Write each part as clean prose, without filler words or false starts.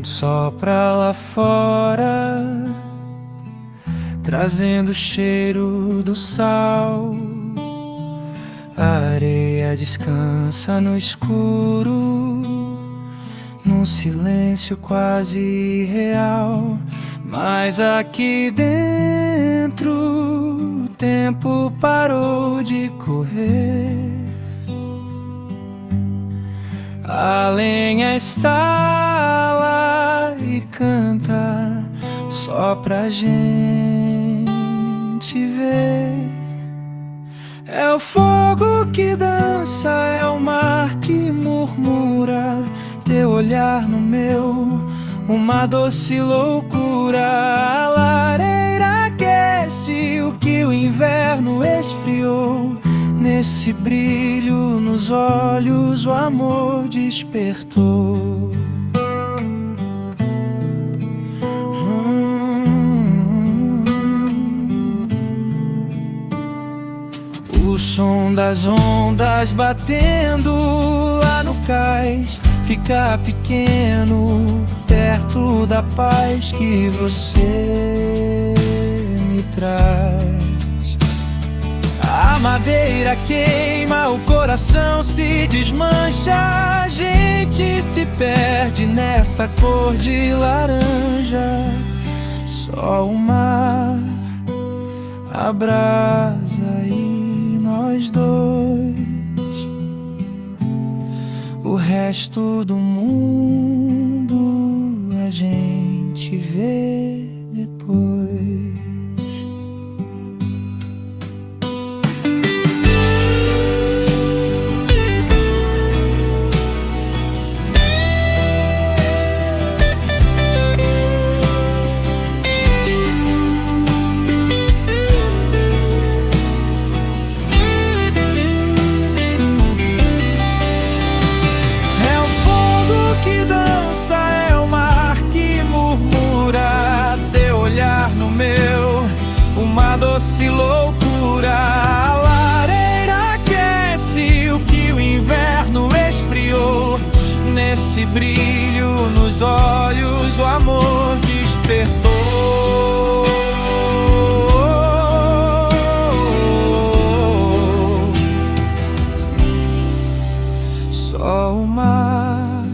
vento sopra lá fora, trazendo o cheiro do sal. A areia descansa no escuro, num silêncio quase irreal. Mas aqui dentro o tempo parou de correr. A lenha estala e canta só pra gente ver. É o fogo que dança, é o mar que murmura, teu olhar no meu, uma doce loucura. A lareira aquece o que o inverno esfriou. Nesse brilho nos olhos o amor despertou. O som das ondas batendo lá no cais fica pequeno perto da paz que você me traz. A madeira queima, o coração se desmancha, a gente se perde nessa cor de laranja. Só o mar abrasa e nós dois, o resto do mundo a gente vê depois. Uma doce loucura, a lareira aquece o que o inverno esfriou. Nesse brilho nos olhos o amor despertou. Só o mar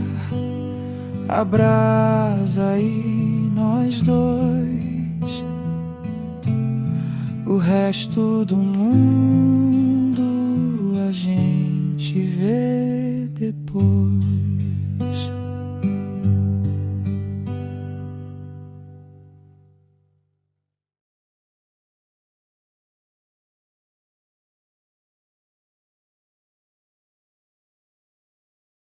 abrasa e nós dois, o resto do mundo a gente vê depois.